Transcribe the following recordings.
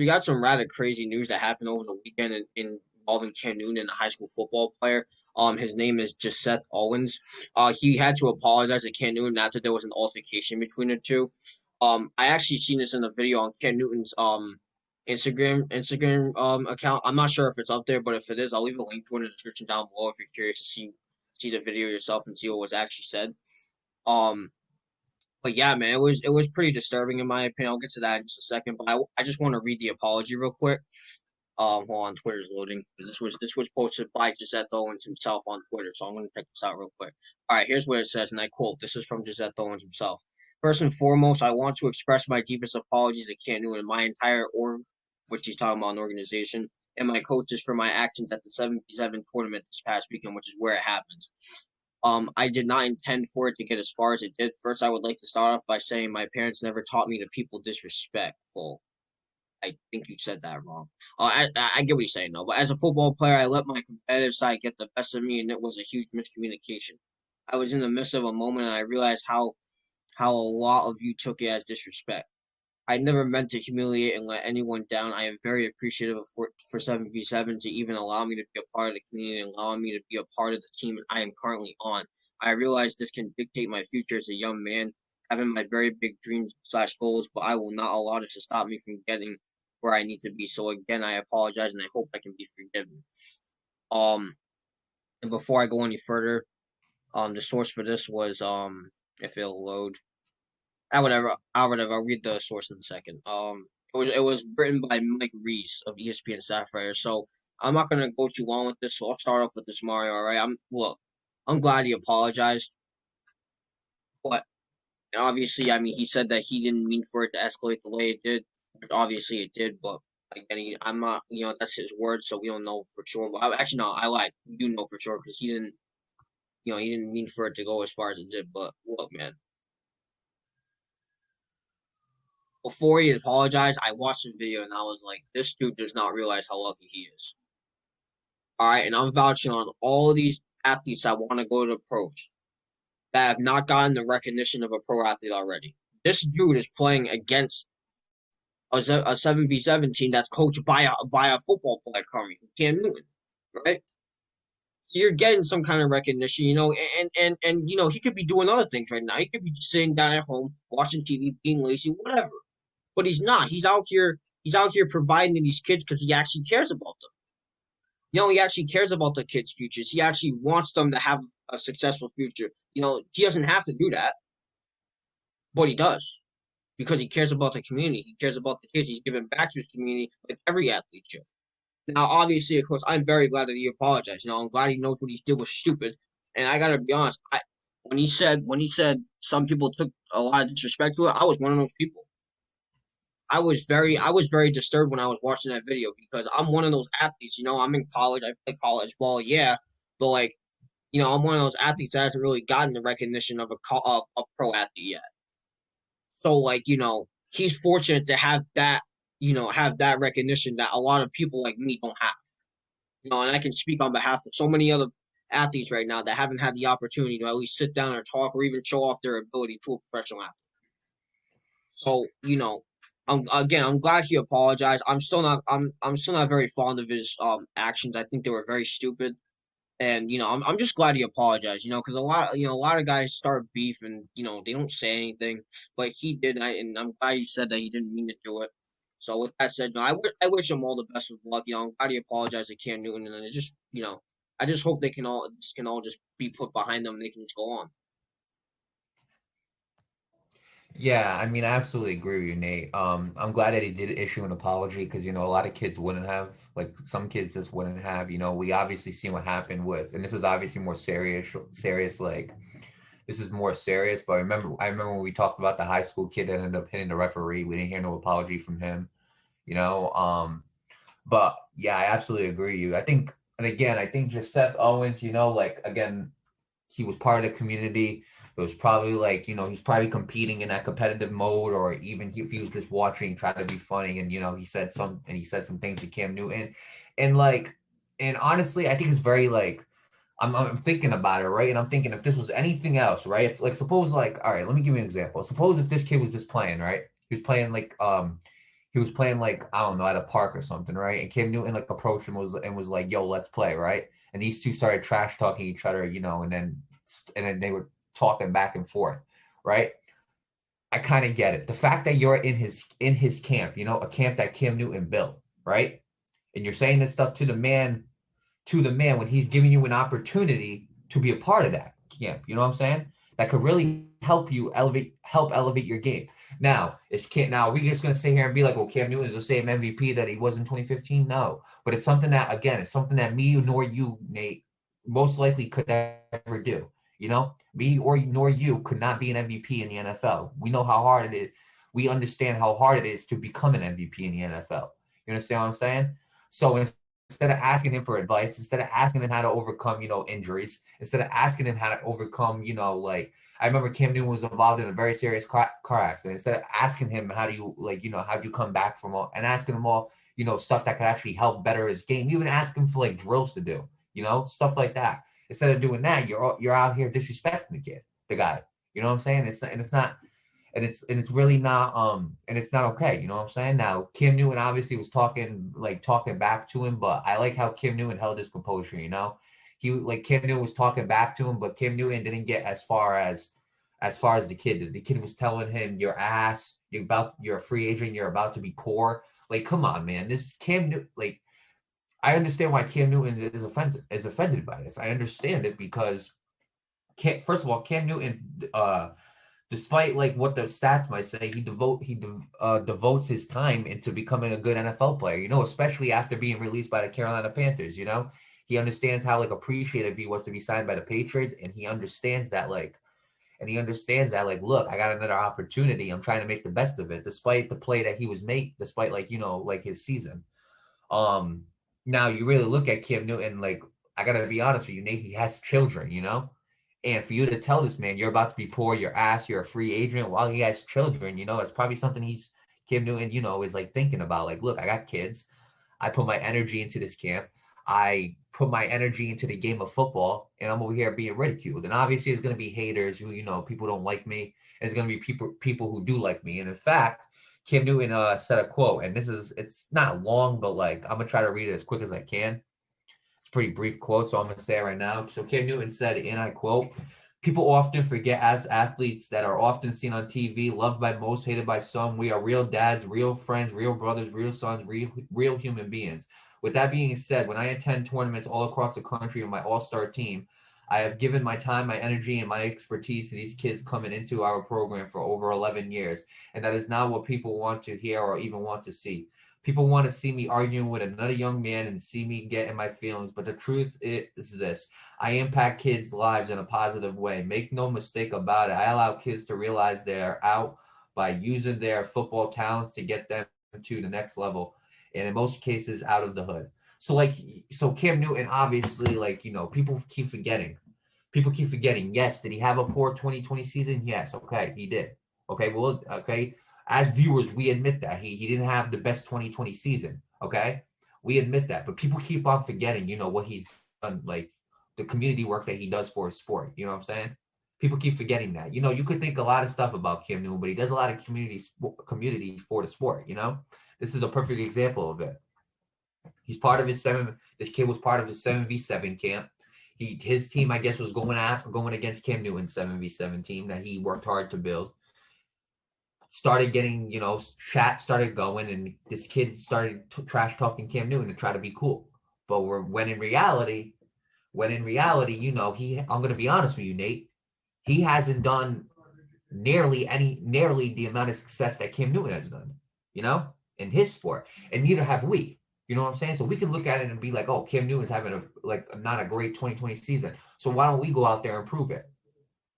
we got some rather crazy news that happened over the weekend involving Cam Newton, a high school football player. His name is Jseth Owens. He had to apologize to Cam Newton after there was an altercation between the two. I actually seen this in a video on Cam Newton's Instagram account. I'm not sure if it's up there, but if it is, I'll leave a link to it in the description down below if you're curious to see the video yourself and see what was actually said. Um, but yeah, man, it was pretty disturbing in my opinion. I'll get to that in just a second, but I just want to read the apology real quick. Hold on, Twitter's loading. This was posted by Jseth Owens himself on Twitter, so I'm gonna check this out real quick. All right, here's what it says, and I quote: "This is from Jseth Owens himself. First and foremost, I want to express my deepest apologies to Cam Newton and my entire org, which he's talking about an organization, and my coaches for my actions at the 7v7 tournament this past weekend, which is where it happened. I did not intend for it to get as far as it did. First, I would like to start off by saying my parents never taught me to people disrespectful." I think you said that wrong. I get what you're saying, though. But as a football player, I let my competitive side get the best of me, and it was a huge miscommunication. I was in the midst of a moment, and I realized how a lot of you took it as disrespect. I never meant to humiliate and let anyone down. I am very appreciative for 7v7 to even allow me to be a part of the community and allow me to be a part of the team I am currently on. I realize this can dictate my future as a young man, having my very big dreams slash goals, but I will not allow this to stop me from getting where I need to be. So again, I apologize and I hope I can be forgiven. Um, and before I go any further, the source for this was if it'll load. Whatever. I'll read the source in a second. It was written by Mike Reese of ESPN staff writer. So I'm not gonna go too long with this. So I'll start off with this, Mario. All right. I'm glad he apologized, but obviously, I mean, he said that he didn't mean for it to escalate the way it did. Obviously, it did, but again, I'm not. That's his word, so we don't know for sure. But actually, no, I lied. We do know for sure because he didn't mean for it to go as far as it did. But look, man, before he apologized, I watched the video and I was like, this dude does not realize how lucky he is. All right, and I'm vouching on all of these athletes that want to go to the pros that have not gotten the recognition of a pro athlete already. This dude is playing against a 7v7 team that's coached by a football player coming, Cam Newton, right? So you're getting some kind of recognition, and he could be doing other things right now. He could be just sitting down at home watching TV, being lazy, whatever. But he's not. He's out here. He's out here providing to these kids because he actually cares about them. He actually cares about the kids' futures. He actually wants them to have a successful future. He doesn't have to do that, but he does because he cares about the community. He cares about the kids. He's giving back to his community like every athlete should. Now, obviously, of course, I'm very glad that he apologized. I'm glad he knows what he did was stupid. And I gotta be honest, when he said some people took a lot of disrespect to it, I was one of those people. I was very disturbed when I was watching that video because I'm one of those athletes. I'm in college. I play college ball, yeah, but like, I'm one of those athletes that hasn't really gotten the recognition of a pro athlete yet. So like, he's fortunate to have that recognition that a lot of people like me don't have. And I can speak on behalf of so many other athletes right now that haven't had the opportunity to at least sit down and talk or even show off their ability to a professional athlete. So, I'm glad he apologized. I'm still not very fond of his actions. I think they were very stupid. And I'm just glad he apologized. Because a lot of guys start beef and they don't say anything, but he did, and I'm glad he said that he didn't mean to do it. So with that said, I wish him all the best of luck. I'm glad he apologized to Cam Newton, and I just hope they can all just be put behind them and they can just go on. Yeah, I mean, I absolutely agree with you, Nate. I'm glad that he did issue an apology because, a lot of kids wouldn't have, like some kids just wouldn't have, we obviously seen what happened with, and this is obviously more serious, like this is more serious, but I remember when we talked about the high school kid that ended up hitting the referee. We didn't hear no apology from him, you know. But yeah, I absolutely agree with you. I think, and again, I think just Seth Owens, like again, he was part of the community. It was probably like, he's probably competing in that competitive mode, or even if he was just watching, trying to be funny, and he said some things to Cam Newton, and like, and honestly, I think it's very like, I'm thinking about it, right, and I'm thinking if this was anything else, right, if like suppose like, all right, let me give you an example. Suppose if this kid was just playing, right, he was playing like he was playing like I don't know at a park or something, right? And Cam Newton like approached him was like, "Yo, let's play," right? And these two started trash talking each other, and then they were talking back and forth, right? I kind of get it. The fact that you're in his camp, a camp that Cam Newton built, right? And you're saying this stuff to the man when he's giving you an opportunity to be a part of that camp. You know what I'm saying? That could really help elevate your game. Now, are we just gonna sit here and be like, well, Cam Newton is the same MVP that he was in 2015? No. But it's something that me nor you, Nate, most likely could never do. Me or nor you could not be an MVP in the NFL. We know how hard it is. We understand how hard it is to become an MVP in the NFL. You understand what I'm saying? So instead of asking him for advice, instead of asking him how to overcome, injuries, instead of asking him how to overcome, like I remember Cam Newton was involved in a very serious car accident. Instead of asking him how do you how do you come back from all and asking him all, stuff that could actually help better his game, even ask him for like drills to do, stuff like that. Instead of doing that, you're out here disrespecting the guy. You know what I'm saying? It's not and it's really not and it's not okay. You know what I'm saying? Now Cam Newton obviously was talking back to him, but I like how Cam Newton held his composure. Cam Newton was talking back to him, but Cam Newton didn't get as far as the kid did. The kid was telling him, "Your ass, you're a free agent, you're about to be poor." Like, come on, man. This Cam Newton, like, I understand why Cam Newton is offended by this. I understand it because, first of all, Cam Newton, despite like what the stats might say, he devotes his time into becoming a good NFL player. Especially after being released by the Carolina Panthers. He understands how like appreciative he was to be signed by the Patriots, and he understands that, look, I got another opportunity. I'm trying to make the best of it, despite the play that he was made, despite like his season. Um, Now you really look at Cam Newton, like I gotta be honest with you, Nate. He has children. And for you to tell this man you're about to be poor, you're a free agent while he has children, it's probably something Cam Newton, is like thinking about. Like, look, I got kids. I put my energy into this camp. I put my energy into the game of football, and I'm over here being ridiculed. And obviously, there's going to be haters who, people don't like me. And there's going to be people who do like me. And in fact, Cam Newton said a quote, and it's not long, but like I'm gonna try to read it as quick as I can. It's a pretty brief quote, so I'm gonna say it right now. So Cam Newton said, and I quote, "People often forget as athletes that are often seen on TV, loved by most, hated by some, we are real dads, real friends, real brothers, real sons, real human beings. With that being said, when I attend tournaments all across the country with my all-star team, I have given my time, my energy, and my expertise to these kids coming into our program for over 11 years. And that is not what people want to hear or even want to see. People want to see me arguing with another young man and see me get in my feelings. But the truth is this: I impact kids' lives in a positive way. Make no mistake about it. I allow kids to realize they're out by using their football talents to get them to the next level. And in most cases, out of the hood." So Cam Newton, obviously, people keep forgetting. People keep forgetting. Yes, did he have a poor 2020 season? Yes. Okay, he did. Okay, well, okay. As viewers, we admit that he didn't have the best 2020 season. Okay, we admit that, but people keep on forgetting. What he's done, like the community work that he does for his sport. You know what I'm saying? People keep forgetting that. You could think a lot of stuff about Cam Newton, but he does a lot of community for the sport. This is a perfect example of it. He's part of his seven. This kid was part of his 7v7 camp. His team, I guess, was going against Cam Newton's 7v7 team that he worked hard to build. Started getting, chat started going, and this kid started trash talking Cam Newton to try to be cool. But when in reality, I'm gonna be honest with you, Nate. He hasn't done nearly the amount of success that Cam Newton has done, in his sport, and neither have we. You know what I'm saying? So we can look at it and be like, "Oh, Cam Newton's having not a great 2020 season. So why don't we go out there and prove it?"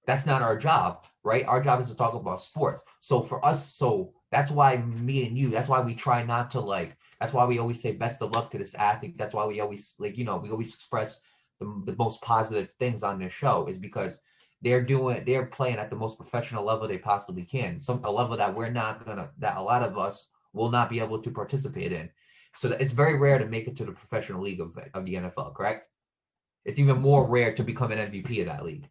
That's not our job, right? Our job is to talk about sports. So for us, that's why me and you, that's why we try not to that's why we always say best of luck to this athlete. That's why we always we always express the most positive things on this show, is because they're playing at the most professional level they possibly can. A level that that a lot of us will not be able to participate in. So it's very rare to make it to the professional league of the NFL, correct? It's even more rare to become an MVP of that league.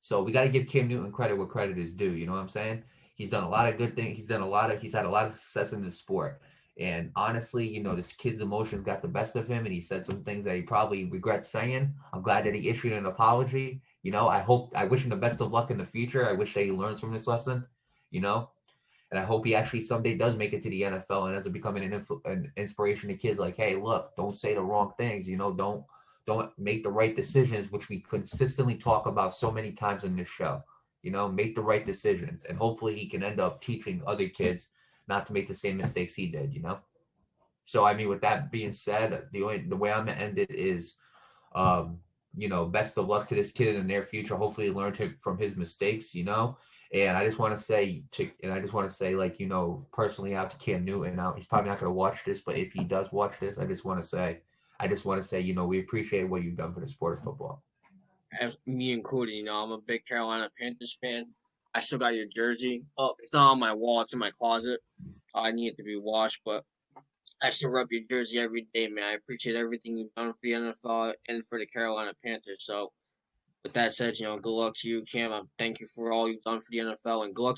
So we got to give Cam Newton credit where credit is due. You know what I'm saying? He's done a lot of good things. He's had a lot of success in this sport. And honestly, this kid's emotions got the best of him, and he said some things that he probably regrets saying. I'm glad that he issued an apology. I wish him the best of luck in the future. I wish that he learns from this lesson. You know, and I hope he actually someday does make it to the NFL and ends up becoming an inspiration to kids. Like, hey, look, don't say the wrong things. Don't make the right decisions, which we consistently talk about so many times in this show. Make the right decisions, and hopefully he can end up teaching other kids not to make the same mistakes he did. So I mean, with that being said, the way I'm gonna end it is um, best of luck to this kid in the near future. Hopefully, he learned from his mistakes. And I just want to say, like, personally out to Cam Newton. Now he's probably not going to watch this, but if he does watch this, I just want to say, we appreciate what you've done for the sport of football. As me included, I'm a big Carolina Panthers fan. I still got your jersey. Oh, it's not on my wall; it's in my closet. I need it to be washed, but I still rep your jersey every day, man. I appreciate everything you've done for the NFL and for the Carolina Panthers. So, with that said, good luck to you, Cam. Thank you for all you've done for the NFL, and good luck